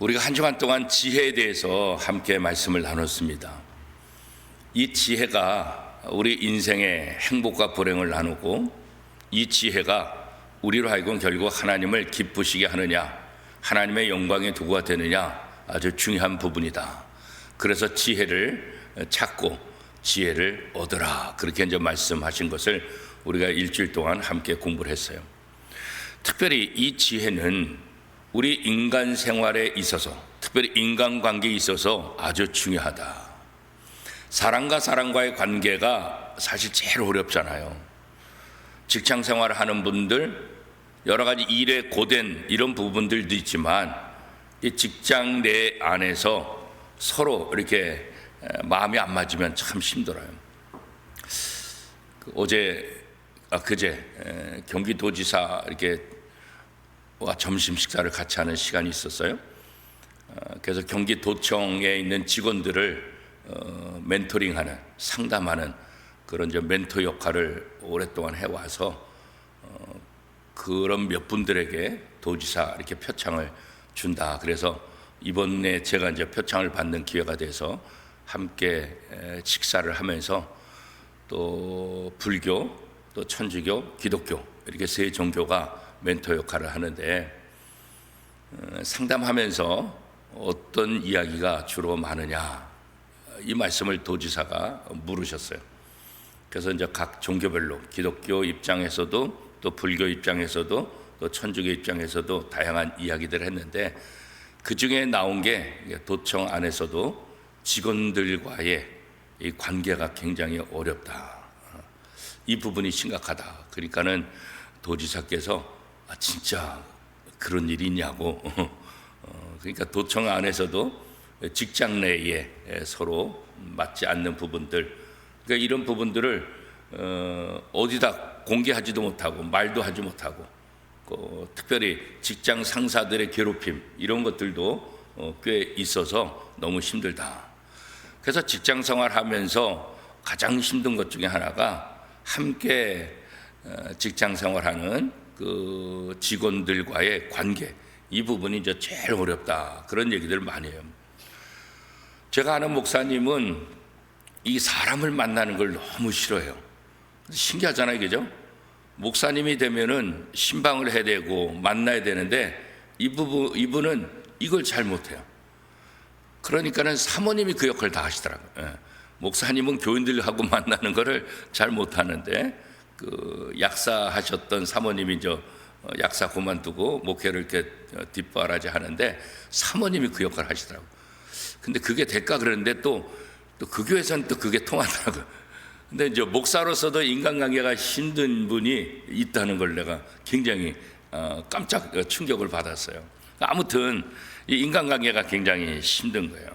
우리가 한 주간 동안 지혜에 대해서 함께 말씀을 나눴습니다. 이 지혜가 우리 인생의 행복과 불행을 나누고, 이 지혜가 우리로 하여금 결국 하나님을 기쁘시게 하느냐, 하나님의 영광의 도구가 되느냐, 아주 중요한 부분이다. 그래서 지혜를 찾고 지혜를 얻으라, 그렇게 이제 말씀하신 것을 우리가 일주일 동안 함께 공부를 했어요. 특별히 이 지혜는 우리 인간 생활에 있어서, 특별히 인간관계에 있어서 아주 중요하다. 사람과 사람과의 관계가 사실 제일 어렵잖아요. 직장 생활을 하는 분들, 여러 가지 일에 고된 이런 부분들도 있지만, 이 직장 내 안에서 서로 이렇게 마음이 안 맞으면 참 힘들어요. 그제 경기도지사 이렇게 점심 식사를 같이 하는 시간이 있었어요. 그래서 경기도청에 있는 직원들을 멘토링하는, 상담하는 그런 이제 멘토 역할을 오랫동안 해와서 그런 몇 분들에게 도지사 이렇게 표창을 준다. 그래서 이번에 제가 이제 표창을 받는 기회가 돼서 함께 식사를 하면서 또 불교, 또 천주교, 기독교 이렇게 세 종교가 멘토 역할을 하는데, 상담하면서 어떤 이야기가 주로 많으냐, 이 말씀을 도지사가 물으셨어요. 그래서 이제 각 종교별로, 기독교 입장에서도 또 불교 입장에서도 또 천주교 입장에서도 다양한 이야기들을 했는데, 그 중에 나온 게 도청 안에서도 직원들과의 이 관계가 굉장히 어렵다, 이 부분이 심각하다. 그러니까는 도지사께서 진짜 그런 일이 있냐고 그러니까 도청 안에서도 직장 내에 서로 맞지 않는 부분들, 그러니까 이런 부분들을 어디다 공개하지도 못하고 말도 하지 못하고, 특별히 직장 상사들의 괴롭힘 이런 것들도 꽤 있어서 너무 힘들다. 그래서 직장 생활하면서 가장 힘든 것 중에 하나가 함께 직장 생활하는 그 직원들과의 관계, 이 부분이 이제 제일 어렵다, 그런 얘기들을 많이 해요. 제가 아는 목사님은 이 사람을 만나는 걸 너무 싫어해요. 신기하잖아요, 그죠? 목사님이 되면은 신방을 해야 되고 만나야 되는데 이분은 이걸 잘 못해요. 그러니까는 사모님이 그 역할을 다 하시더라고요. 목사님은 교인들하고 만나는 거를 잘 못하는데, 그 약사하셨던 사모님이 약사 그만두고 목회를 이렇게 뒷바라지 하는데 사모님이 그 역할을 하시더라고요. 근데 그게 될까 그러는데 또 그 교회에서는 또 그게 통하더라고요. 근데 이제 목사로서도 인간관계가 힘든 분이 있다는 걸 내가 굉장히 깜짝 충격을 받았어요. 아무튼 이 인간관계가 굉장히 힘든 거예요.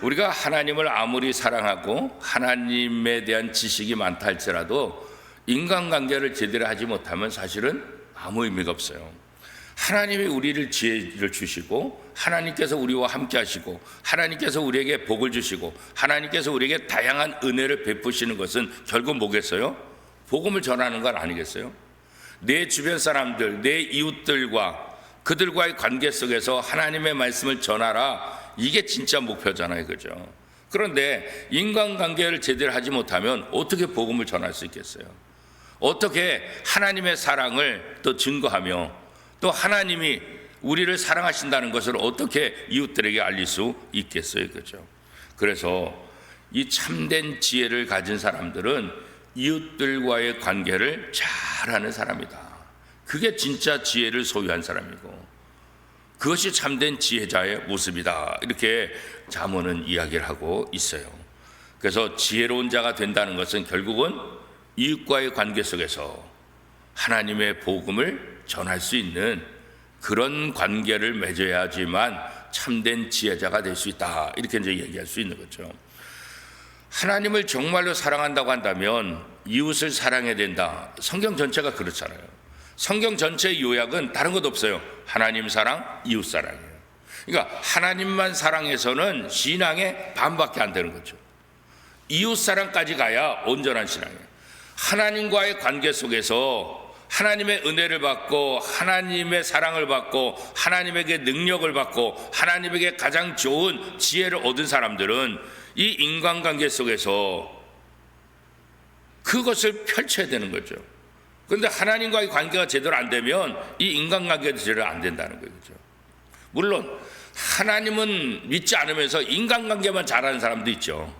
우리가 하나님을 아무리 사랑하고 하나님에 대한 지식이 많다 할지라도 인간관계를 제대로 하지 못하면 사실은 아무 의미가 없어요. 하나님이 우리를 지혜를 주시고, 하나님께서 우리와 함께 하시고, 하나님께서 우리에게 복을 주시고, 하나님께서 우리에게 다양한 은혜를 베푸시는 것은 결국 뭐겠어요? 복음을 전하는 건 아니겠어요? 내 주변 사람들, 내 이웃들과 그들과의 관계 속에서 하나님의 말씀을 전하라, 이게 진짜 목표잖아요, 그죠? 그런데 인간관계를 제대로 하지 못하면 어떻게 복음을 전할 수 있겠어요? 어떻게 하나님의 사랑을 또 증거하며, 또 하나님이 우리를 사랑하신다는 것을 어떻게 이웃들에게 알릴 수 있겠어요, 그죠? 그래서 이 참된 지혜를 가진 사람들은 이웃들과의 관계를 잘하는 사람이다. 그게 진짜 지혜를 소유한 사람이고, 그것이 참된 지혜자의 모습이다, 이렇게 잠언은 이야기를 하고 있어요. 그래서 지혜로운 자가 된다는 것은 결국은 이웃과의 관계 속에서 하나님의 복음을 전할 수 있는 그런 관계를 맺어야지만 참된 지혜자가 될 수 있다, 이렇게 이제 얘기할 수 있는 거죠. 하나님을 정말로 사랑한다고 한다면 이웃을 사랑해야 된다. 성경 전체가 그렇잖아요. 성경 전체의 요약은 다른 것 없어요. 하나님 사랑, 이웃 사랑이에요. 그러니까 하나님만 사랑해서는 신앙의 반밖에 안 되는 거죠. 이웃 사랑까지 가야 온전한 신앙이에요. 하나님과의 관계 속에서 하나님의 은혜를 받고 하나님의 사랑을 받고 하나님에게 능력을 받고 하나님에게 가장 좋은 지혜를 얻은 사람들은 이 인간관계 속에서 그것을 펼쳐야 되는 거죠. 그런데 하나님과의 관계가 제대로 안 되면 이 인간관계도 제대로 안 된다는 거죠. 물론 하나님은 믿지 않으면서 인간관계만 잘하는 사람도 있죠.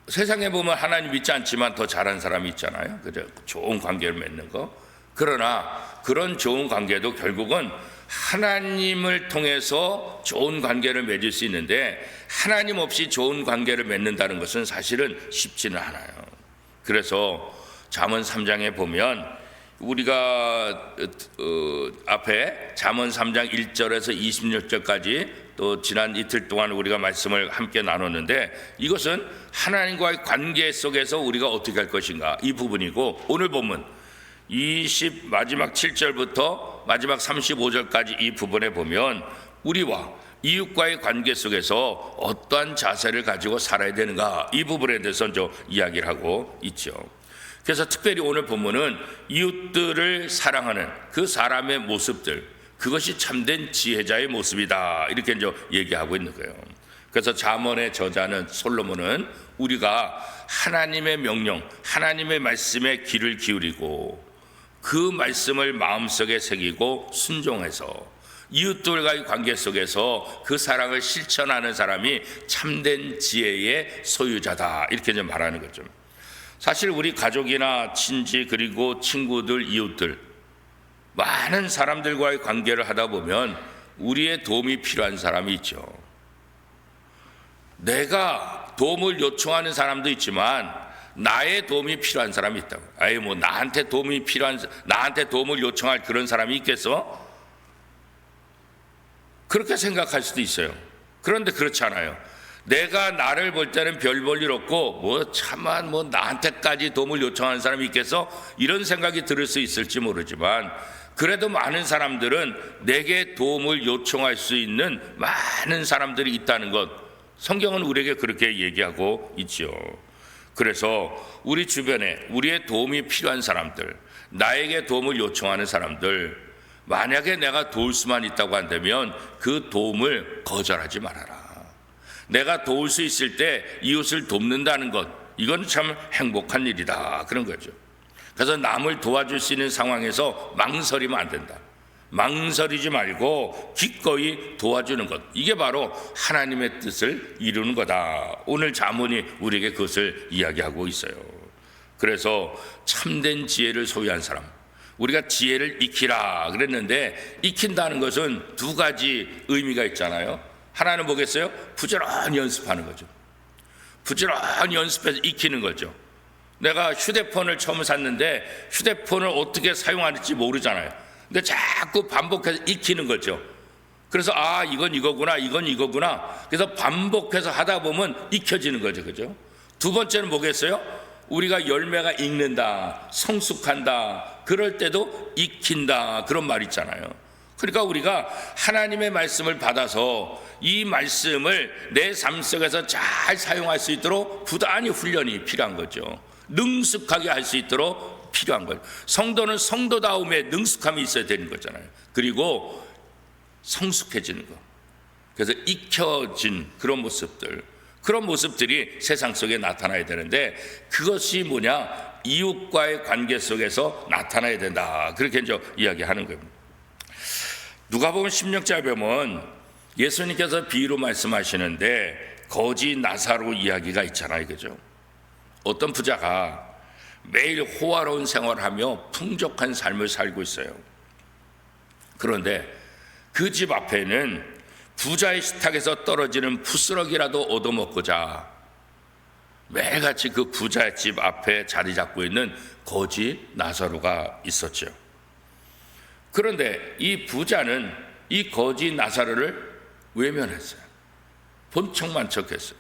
세상에 보면 하나님 믿지 않지만 더 잘하는 사람이 있잖아요. 그죠? 좋은 관계를 맺는 거. 그러나 그런 좋은 관계도 결국은 하나님을 통해서 좋은 관계를 맺을 수 있는데 하나님 없이 좋은 관계를 맺는다는 것은 사실은 쉽지는 않아요. 그래서 잠언 3장에 보면 우리가 앞에 잠언 3장 1절에서 26절까지 또 지난 이틀 동안 우리가 말씀을 함께 나눴는데 이것은 하나님과의 관계 속에서 우리가 어떻게 할 것인가 이 부분이고, 오늘 본문 마지막 7절부터 마지막 35절까지 이 부분에 보면 우리와 이웃과의 관계 속에서 어떠한 자세를 가지고 살아야 되는가 이 부분에 대해서 좀 이야기를 하고 있죠. 그래서 특별히 오늘 본문은 이웃들을 사랑하는 그 사람의 모습들, 그것이 참된 지혜자의 모습이다 이렇게 이제 얘기하고 있는 거예요. 그래서 잠언의 저자는 솔로몬은 우리가 하나님의 명령, 하나님의 말씀에 귀를 기울이고 그 말씀을 마음속에 새기고 순종해서 이웃들과의 관계 속에서 그 사랑을 실천하는 사람이 참된 지혜의 소유자다 이렇게 좀 말하는 거죠. 사실 우리 가족이나 친지 그리고 친구들, 이웃들 많은 사람들과의 관계를 하다 보면 우리의 도움이 필요한 사람이 있죠. 내가 도움을 요청하는 사람도 있지만 나의 도움이 필요한 사람이 있다고. 나한테 도움을 요청할 그런 사람이 있겠어? 그렇게 생각할 수도 있어요. 그런데 그렇지 않아요. 내가 나를 볼 때는 별 볼 일 없고 차마 나한테까지 도움을 요청하는 사람이 있겠어? 이런 생각이 들을 수 있을지 모르지만 그래도 많은 사람들은 내게 도움을 요청할 수 있는 많은 사람들이 있다는 것, 성경은 우리에게 그렇게 얘기하고 있죠. 그래서 우리 주변에 우리의 도움이 필요한 사람들, 나에게 도움을 요청하는 사람들, 만약에 내가 도울 수만 있다고 한다면 그 도움을 거절하지 말아라. 내가 도울 수 있을 때 이웃을 돕는다는 것, 이건 참 행복한 일이다 그런 거죠. 그래서 남을 도와줄 수 있는 상황에서 망설이면 안 된다. 망설이지 말고 기꺼이 도와주는 것, 이게 바로 하나님의 뜻을 이루는 거다. 오늘 잠언이 우리에게 그것을 이야기하고 있어요. 그래서 참된 지혜를 소유한 사람, 우리가 지혜를 익히라 그랬는데 익힌다는 것은 두 가지 의미가 있잖아요. 하나는 뭐겠어요? 부지런히 연습하는 거죠. 부지런히 연습해서 익히는 거죠. 내가 휴대폰을 처음 샀는데 휴대폰을 어떻게 사용하는지 모르잖아요. 근데 자꾸 반복해서 익히는 거죠. 그래서 이건 이거구나, 이건 이거구나. 그래서 반복해서 하다 보면 익혀지는 거죠. 그죠? 두 번째는 뭐겠어요? 우리가 열매가 익는다, 성숙한다, 그럴 때도 익힌다, 그런 말 있잖아요. 그러니까 우리가 하나님의 말씀을 받아서 이 말씀을 내 삶 속에서 잘 사용할 수 있도록 부단히 훈련이 필요한 거죠. 능숙하게 할 수 있도록 필요한 거예요. 성도는 성도다움에 능숙함이 있어야 되는 거잖아요. 그리고 성숙해지는 거, 그래서 익혀진 그런 모습들이 세상 속에 나타나야 되는데, 그것이 뭐냐? 이웃과의 관계 속에서 나타나야 된다, 그렇게 이제 이야기하는 거예요. 누가복음 16장에 보면 예수님께서 비유로 말씀하시는데 거지 나사로 이야기가 있잖아요. 그죠? 어떤 부자가 매일 호화로운 생활을 하며 풍족한 삶을 살고 있어요. 그런데 그 집 앞에는 부자의 식탁에서 떨어지는 푸스럭이라도 얻어먹고자 매일같이 그 부자의 집 앞에 자리 잡고 있는 거지 나사로가 있었죠. 그런데 이 부자는 이 거지 나사로를 외면했어요. 본청만 척했어요.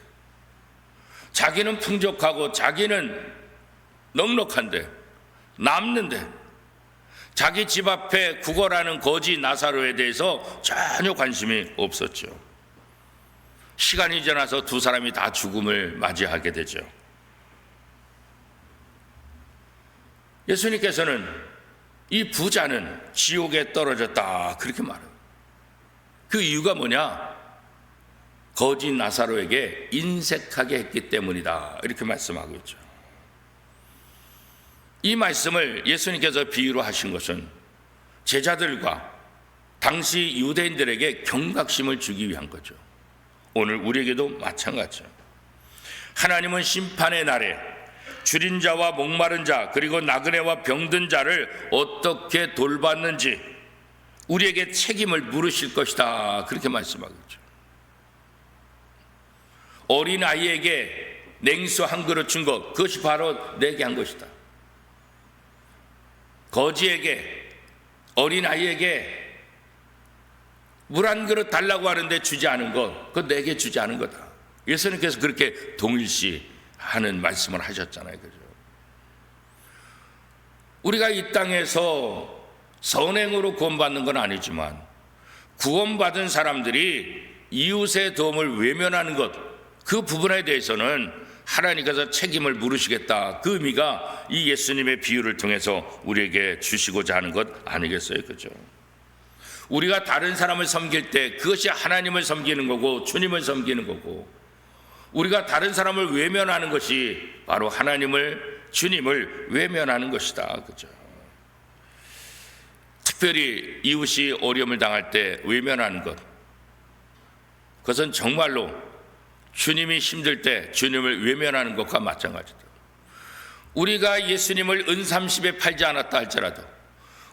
자기는 풍족하고 자기는 넉넉한데, 남는데 자기 집 앞에 구걸하는 거지 나사로에 대해서 전혀 관심이 없었죠. 시간이 지나서 두 사람이 다 죽음을 맞이하게 되죠. 예수님께서는 이 부자는 지옥에 떨어졌다 그렇게 말해요. 그 이유가 뭐냐? 거지 나사로에게 인색하게 했기 때문이다 이렇게 말씀하고 있죠. 이 말씀을 예수님께서 비유로 하신 것은 제자들과 당시 유대인들에게 경각심을 주기 위한 거죠. 오늘 우리에게도 마찬가지죠. 하나님은 심판의 날에 줄인 자와 목마른 자 그리고 나그네와 병든 자를 어떻게 돌봤는지 우리에게 책임을 물으실 것이다 그렇게 말씀하고 있죠. 어린아이에게 냉수 한 그릇 준 것, 그것이 바로 내게 한 것이다. 거지에게, 어린아이에게 물 한 그릇 달라고 하는데 주지 않은 것, 그건 내게 주지 않은 거다. 예수님께서 그렇게 동일시하는 말씀을 하셨잖아요. 그죠? 우리가 이 땅에서 선행으로 구원받는 건 아니지만 구원받은 사람들이 이웃의 도움을 외면하는 것, 그 부분에 대해서는 하나님께서 책임을 물으시겠다. 그 의미가 이 예수님의 비유를 통해서 우리에게 주시고자 하는 것 아니겠어요? 그죠? 우리가 다른 사람을 섬길 때 그것이 하나님을 섬기는 거고 주님을 섬기는 거고, 우리가 다른 사람을 외면하는 것이 바로 하나님을, 주님을 외면하는 것이다. 그죠? 특별히 이웃이 어려움을 당할 때 외면하는 것, 그것은 정말로 주님이 힘들 때 주님을 외면하는 것과 마찬가지다. 우리가 예수님을 은30에 팔지 않았다 할지라도,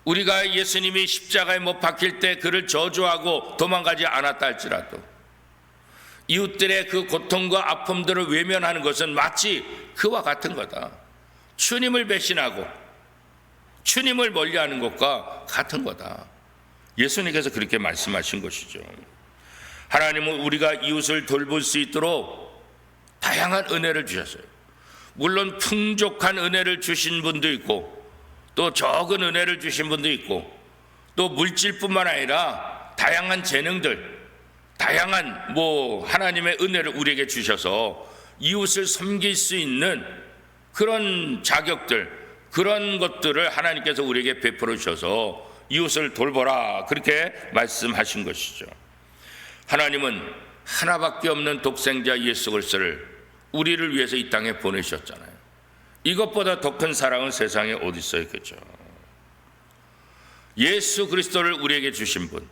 우리가 예수님이 십자가에 못 박힐 때 그를 저주하고 도망가지 않았다 할지라도, 이웃들의 그 고통과 아픔들을 외면하는 것은 마치 그와 같은 거다. 주님을 배신하고 주님을 멀리하는 것과 같은 거다. 예수님께서 그렇게 말씀하신 것이죠. 하나님은 우리가 이웃을 돌볼 수 있도록 다양한 은혜를 주셨어요. 물론 풍족한 은혜를 주신 분도 있고 또 적은 은혜를 주신 분도 있고, 또 물질뿐만 아니라 다양한 재능들, 다양한 하나님의 은혜를 우리에게 주셔서 이웃을 섬길 수 있는 그런 자격들, 그런 것들을 하나님께서 우리에게 베풀어 주셔서 이웃을 돌보라 그렇게 말씀하신 것이죠. 하나님은 하나밖에 없는 독생자 예수 그리스도를 우리를 위해서 이 땅에 보내셨잖아요. 이것보다 더 큰 사랑은 세상에 어디 있어요? 그죠? 예수 그리스도를 우리에게 주신 분,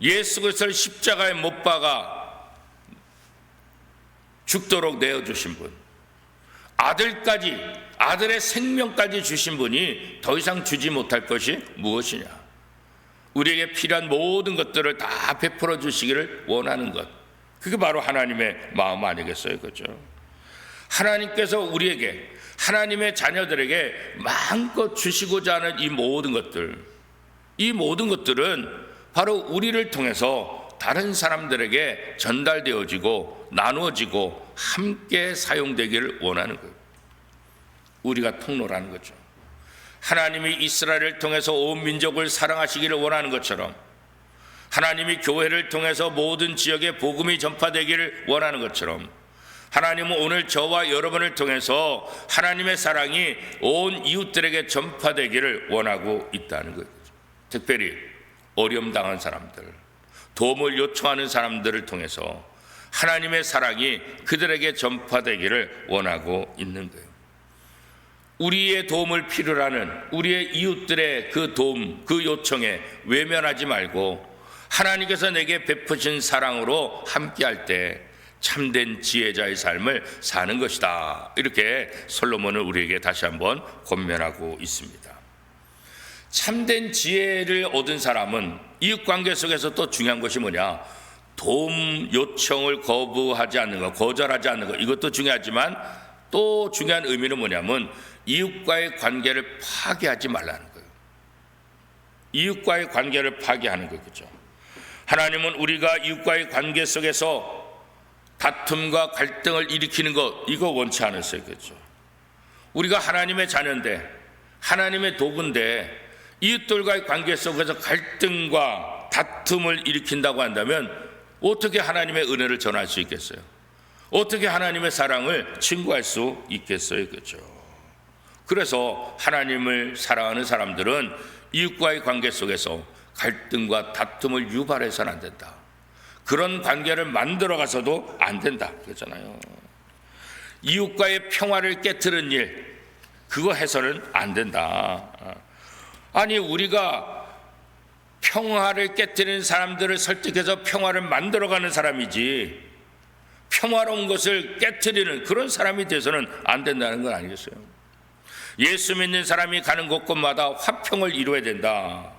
예수 그리스도를 십자가에 못 박아 죽도록 내어주신 분, 아들까지, 아들의 생명까지 주신 분이 더 이상 주지 못할 것이 무엇이냐? 우리에게 필요한 모든 것들을 다 베풀어 주시기를 원하는 것, 그게 바로 하나님의 마음 아니겠어요? 그죠? 하나님께서 우리에게, 하나님의 자녀들에게 마음껏 주시고자 하는 이 모든 것들, 이 모든 것들은 바로 우리를 통해서 다른 사람들에게 전달되어지고 나누어지고 함께 사용되기를 원하는 거예요. 우리가 통로라는 거죠. 하나님이 이스라엘을 통해서 온 민족을 사랑하시기를 원하는 것처럼, 하나님이 교회를 통해서 모든 지역에 복음이 전파되기를 원하는 것처럼, 하나님은 오늘 저와 여러분을 통해서 하나님의 사랑이 온 이웃들에게 전파되기를 원하고 있다는 거죠. 특별히 어려움 당한 사람들, 도움을 요청하는 사람들을 통해서 하나님의 사랑이 그들에게 전파되기를 원하고 있는 거예요. 우리의 도움을 필요로 하는 우리의 이웃들의 그 도움, 그 요청에 외면하지 말고 하나님께서 내게 베푸신 사랑으로 함께할 때 참된 지혜자의 삶을 사는 것이다. 이렇게 솔로몬은 우리에게 다시 한번 권면하고 있습니다. 참된 지혜를 얻은 사람은 이웃관계 속에서 또 중요한 것이 뭐냐? 도움 요청을 거부하지 않는 것, 거절하지 않는 것, 이것도 중요하지만 또 중요한 의미는 뭐냐면 이웃과의 관계를 파괴하지 말라는 거예요. 이웃과의 관계를 파괴하는 거죠. 하나님은 우리가 이웃과의 관계 속에서 다툼과 갈등을 일으키는 것, 이거 원치 않으세요. 그렇죠? 우리가 하나님의 자녀인데, 하나님의 도구인데 이웃들과의 관계 속에서 갈등과 다툼을 일으킨다고 한다면 어떻게 하나님의 은혜를 전할 수 있겠어요? 어떻게 하나님의 사랑을 증거할 수 있겠어요? 그렇죠? 그래서 하나님을 사랑하는 사람들은 이웃과의 관계 속에서 갈등과 다툼을 유발해서는 안 된다. 그런 관계를 만들어가서도 안 된다 그랬잖아요. 이웃과의 평화를 깨트린 일, 그거 해서는 안 된다. 아니, 우리가 평화를 깨트리는 사람들을 설득해서 평화를 만들어가는 사람이지, 평화로운 것을 깨트리는 그런 사람이 돼서는 안 된다는 건 아니겠어요? 예수 믿는 사람이 가는 곳곳마다 화평을 이루어야 된다.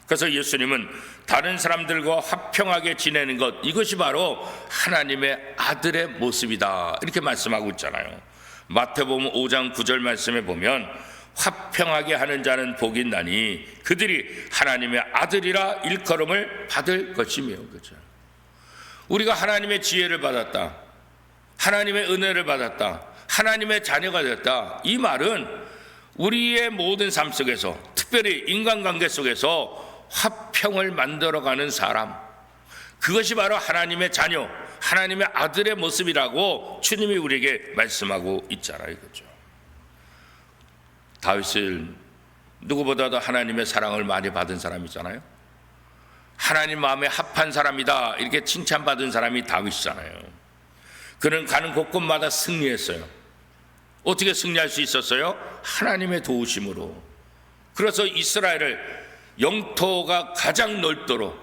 그래서 예수님은 다른 사람들과 화평하게 지내는 것, 이것이 바로 하나님의 아들의 모습이다, 이렇게 말씀하고 있잖아요. 마태복음 5장 9절 말씀에 보면 화평하게 하는 자는 복이 있나니 그들이 하나님의 아들이라 일컬음을 받을 것이며. 그렇죠? 우리가 하나님의 지혜를 받았다, 하나님의 은혜를 받았다, 하나님의 자녀가 되었다, 이 말은 우리의 모든 삶 속에서, 특별히 인간관계 속에서 화평을 만들어가는 사람, 그것이 바로 하나님의 자녀, 하나님의 아들의 모습이라고 주님이 우리에게 말씀하고 있잖아요. 그렇죠? 다윗은 누구보다도 하나님의 사랑을 많이 받은 사람이잖아요. 하나님 마음에 합한 사람이다, 이렇게 칭찬받은 사람이 다윗이잖아요. 그는 가는 곳곳마다 승리했어요. 어떻게 승리할 수 있었어요? 하나님의 도우심으로. 그래서 이스라엘을 영토가 가장 넓도록,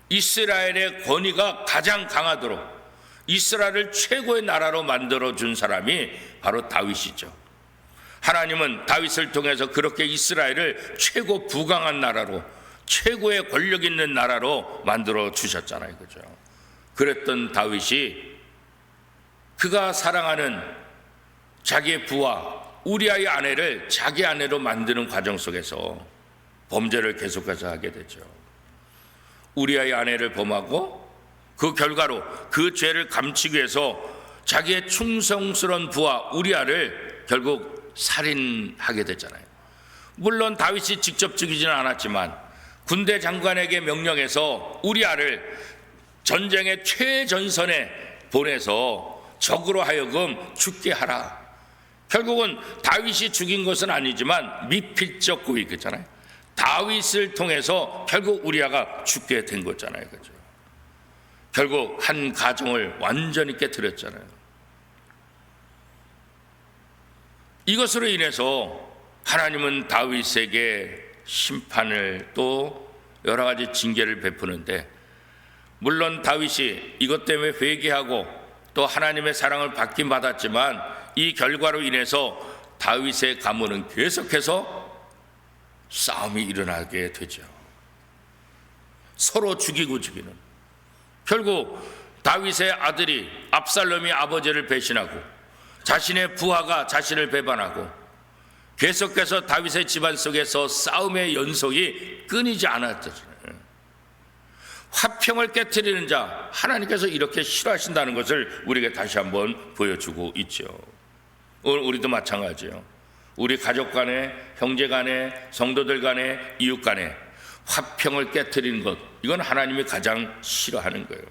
이스라엘의 권위가 가장 강하도록, 이스라엘을 최고의 나라로 만들어준 사람이 바로 다윗이죠. 하나님은 다윗을 통해서 그렇게 이스라엘을 최고 부강한 나라로, 최고의 권력 있는 나라로 만들어 주셨잖아요. 그죠? 그랬던 다윗이 그가 사랑하는 자기의 부하 우리아의 아내를 자기 아내로 만드는 과정 속에서 범죄를 계속해서 하게 되죠. 우리아의 아내를 범하고 그 결과로 그 죄를 감추기 위해서 자기의 충성스러운 부하 우리아를 결국 살인하게 됐잖아요. 물론 다윗이 직접 죽이지는 않았지만 군대 장관에게 명령해서 우리아를 전쟁의 최전선에 보내서 적으로 하여금 죽게 하라. 결국은 다윗이 죽인 것은 아니지만 미필적 고의겠잖아요. 다윗을 통해서 결국 우리아가 죽게 된 거잖아요. 그죠? 결국 한 가정을 완전히 깨뜨렸잖아요. 이것으로 인해서 하나님은 다윗에게 심판을 또 여러 가지 징계를 베푸는데, 물론 다윗이 이것 때문에 회개하고 또 하나님의 사랑을 받긴 받았지만 이 결과로 인해서 다윗의 가문은 계속해서 싸움이 일어나게 되죠. 서로 죽이고 죽이는. 결국 다윗의 아들이 압살롬이 아버지를 배신하고 자신의 부하가 자신을 배반하고 계속해서 다윗의 집안 속에서 싸움의 연속이 끊이지 않았잖아요. 화평을 깨트리는 자, 하나님께서 이렇게 싫어하신다는 것을 우리에게 다시 한번 보여주고 있죠. 오늘 우리도 마찬가지예요. 우리 가족 간에, 형제 간에, 성도들 간에, 이웃 간에 화평을 깨트리는 것, 이건 하나님이 가장 싫어하는 거예요.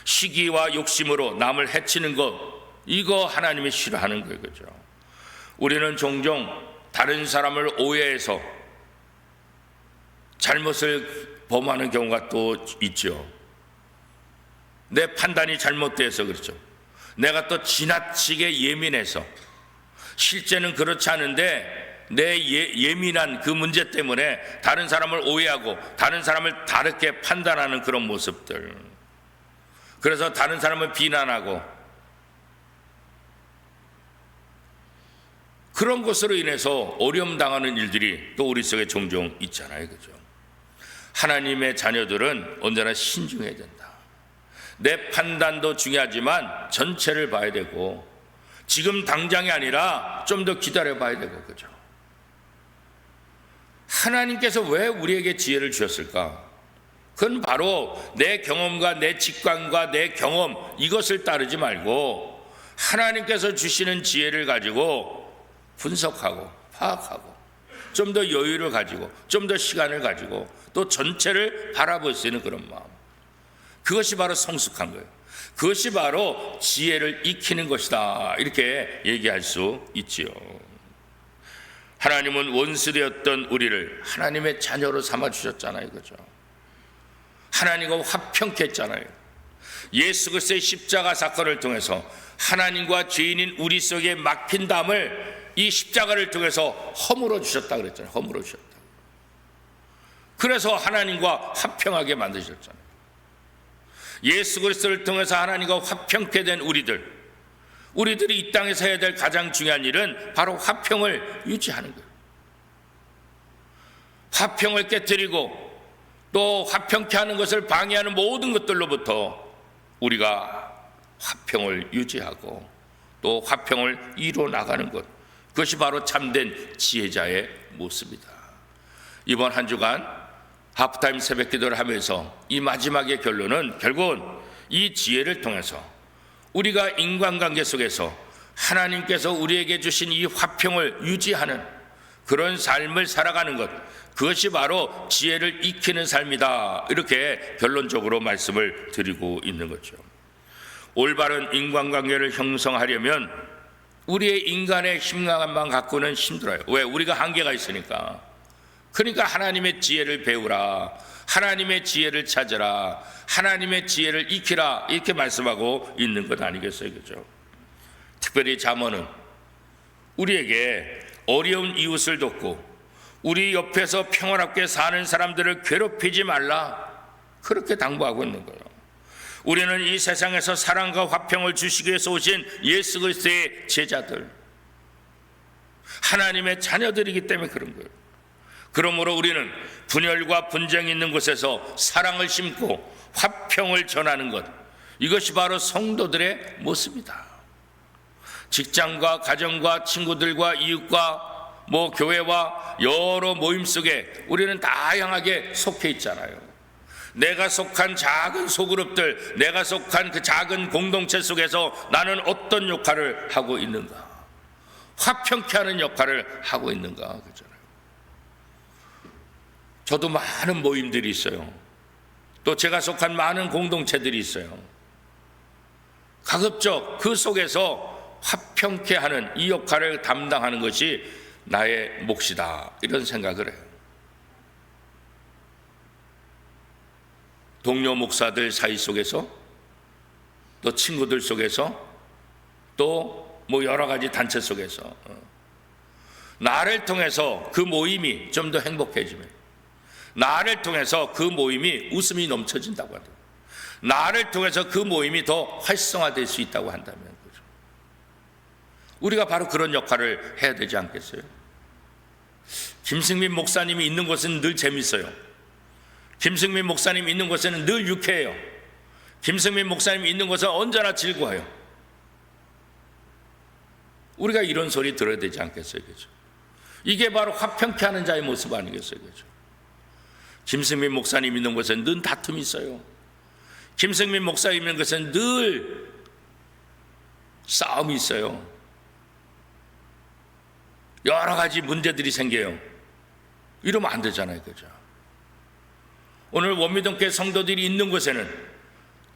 시기와 욕심으로 남을 해치는 것, 이거 하나님이 싫어하는 거예요. 그죠? 우리는 종종 다른 사람을 오해해서 잘못을 범하는 경우가 또 있죠. 내 판단이 잘못돼서 그렇죠. 내가 또 지나치게 예민해서, 실제는 그렇지 않은데 내 예민한 그 문제 때문에 다른 사람을 오해하고 다른 사람을 다르게 판단하는 그런 모습들, 그래서 다른 사람을 비난하고 그런 것으로 인해서 어려움 당하는 일들이 또 우리 속에 종종 있잖아요. 그죠? 하나님의 자녀들은 언제나 신중해야 된다. 내 판단도 중요하지만 전체를 봐야 되고, 지금 당장이 아니라 좀 더 기다려 봐야 되고. 그죠? 하나님께서 왜 우리에게 지혜를 주셨을까? 그건 바로 내 경험과 내 직관과 내 경험, 이것을 따르지 말고 하나님께서 주시는 지혜를 가지고 분석하고 파악하고 좀 더 여유를 가지고 좀 더 시간을 가지고 또 전체를 바라볼 수 있는 그런 마음, 그것이 바로 성숙한 거예요. 그것이 바로 지혜를 익히는 것이다, 이렇게 얘기할 수 있지요. 하나님은 원수되었던 우리를 하나님의 자녀로 삼아주셨잖아요. 그죠? 하나님과 화평케 했잖아요. 예수 그리스도의 십자가 사건을 통해서 하나님과 죄인인 우리 속에 막힌 담을 이 십자가를 통해서 허물어 주셨다 그랬잖아요. 허물어 주셨다. 그래서 하나님과 화평하게 만드셨잖아요. 예수 그리스도를 통해서 하나님과 화평케 된 우리들이 이 땅에서 해야 될 가장 중요한 일은 바로 화평을 유지하는 거예요. 화평을 깨뜨리고 또 화평케 하는 것을 방해하는 모든 것들로부터 우리가 화평을 유지하고 또 화평을 이루어 나가는 것, 그것이 바로 참된 지혜자의 모습이다. 이번 한 주간 하프타임 새벽 기도를 하면서 이 마지막의 결론은 결국은 이 지혜를 통해서 우리가 인간관계 속에서 하나님께서 우리에게 주신 이 화평을 유지하는 그런 삶을 살아가는 것, 그것이 바로 지혜를 익히는 삶이다. 이렇게 결론적으로 말씀을 드리고 있는 거죠. 올바른 인간관계를 형성하려면 우리의 인간의 힘만만 갖고는 힘들어요. 왜? 우리가 한계가 있으니까. 그러니까 하나님의 지혜를 배우라, 하나님의 지혜를 찾으라, 하나님의 지혜를 익히라, 이렇게 말씀하고 있는 것 아니겠어요? 그죠? 특별히 잠언은 우리에게 어려운 이웃을 돕고 우리 옆에서 평화롭게 사는 사람들을 괴롭히지 말라, 그렇게 당부하고 있는 거예요. 우리는 이 세상에서 사랑과 화평을 주시기 위해서 오신 예수 그리스도의 제자들, 하나님의 자녀들이기 때문에 그런 거예요. 그러므로 우리는 분열과 분쟁이 있는 곳에서 사랑을 심고 화평을 전하는 것, 이것이 바로 성도들의 모습이다. 직장과 가정과 친구들과 이웃과 교회와 여러 모임 속에 우리는 다양하게 속해 있잖아요. 내가 속한 작은 소그룹들, 내가 속한 그 작은 공동체 속에서 나는 어떤 역할을 하고 있는가? 화평케 하는 역할을 하고 있는가? 그렇잖아요. 저도 많은 모임들이 있어요. 또 제가 속한 많은 공동체들이 있어요. 가급적 그 속에서 화평케 하는 이 역할을 담당하는 것이 나의 몫이다, 이런 생각을 해요. 동료 목사들 사이 속에서, 또 친구들 속에서, 또 여러 가지 단체 속에서 나를 통해서 그 모임이 좀 더 행복해지면, 나를 통해서 그 모임이 웃음이 넘쳐진다고 한다면, 나를 통해서 그 모임이 더 활성화될 수 있다고 한다면, 그렇죠? 우리가 바로 그런 역할을 해야 되지 않겠어요? 김승민 목사님이 있는 곳은 늘 재밌어요. 김승민 목사님이 있는 곳에는 늘 유쾌해요. 김승민 목사님이 있는 곳은 언제나 즐거워요. 우리가 이런 소리 들어야 되지 않겠어요? 그렇죠? 이게 바로 화평케 하는 자의 모습 아니겠어요? 그렇죠? 김승민 목사님 있는 곳에는 늘 다툼이 있어요. 김승민 목사님 있는 곳에는 늘 싸움이 있어요. 여러 가지 문제들이 생겨요. 이러면 안 되잖아요. 그죠? 오늘 원미동교회 성도들이 있는 곳에는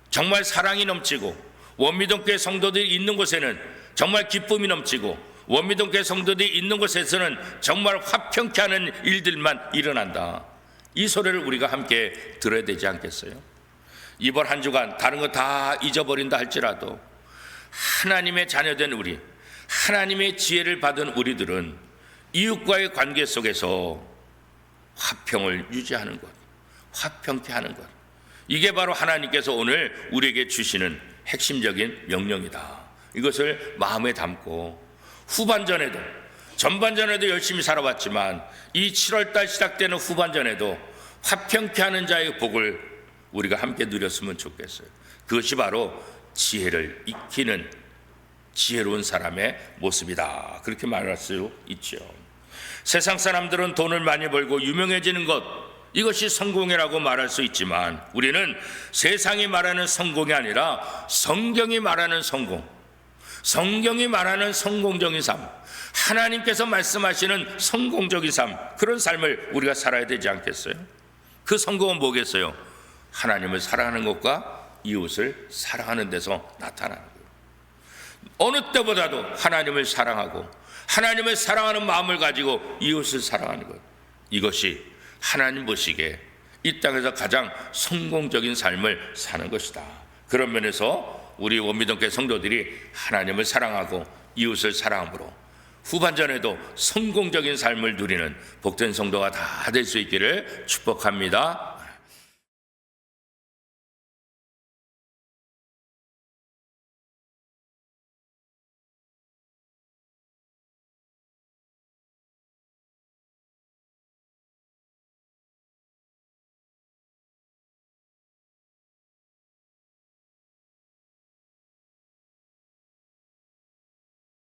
정말 사랑이 넘치고, 원미동교회 성도들이 있는 곳에는 정말 기쁨이 넘치고, 원미동교회 성도들이 있는 곳에서는 정말 화평케 하는 일들만 일어난다. 이 소리를 우리가 함께 들어야 되지 않겠어요? 이번 한 주간 다른 거 다 잊어버린다 할지라도 하나님의 자녀된 우리, 하나님의 지혜를 받은 우리들은 이웃과의 관계 속에서 화평을 유지하는 것, 화평케 하는 것, 이게 바로 하나님께서 오늘 우리에게 주시는 핵심적인 명령이다. 이것을 마음에 담고 후반전에도, 전반전에도 열심히 살아왔지만 이 7월달 시작되는 후반전에도 화평케 하는 자의 복을 우리가 함께 누렸으면 좋겠어요. 그것이 바로 지혜를 익히는 지혜로운 사람의 모습이다. 그렇게 말할 수 있죠. 세상 사람들은 돈을 많이 벌고 유명해지는 것, 이것이 성공이라고 말할 수 있지만 우리는 세상이 말하는 성공이 아니라 성경이 말하는 성공, 성경이 말하는 성공적인 삶, 하나님께서 말씀하시는 성공적인 삶, 그런 삶을 우리가 살아야 되지 않겠어요? 그 성공은 뭐겠어요? 하나님을 사랑하는 것과 이웃을 사랑하는 데서 나타나는 거예요. 어느 때보다도 하나님을 사랑하고 하나님을 사랑하는 마음을 가지고 이웃을 사랑하는 것, 이것이 하나님 보시기에 이 땅에서 가장 성공적인 삶을 사는 것이다. 그런 면에서 우리 원미동교회 성도들이 하나님을 사랑하고 이웃을 사랑함으로 후반전에도 성공적인 삶을 누리는 복된 성도가 다 될 수 있기를 축복합니다.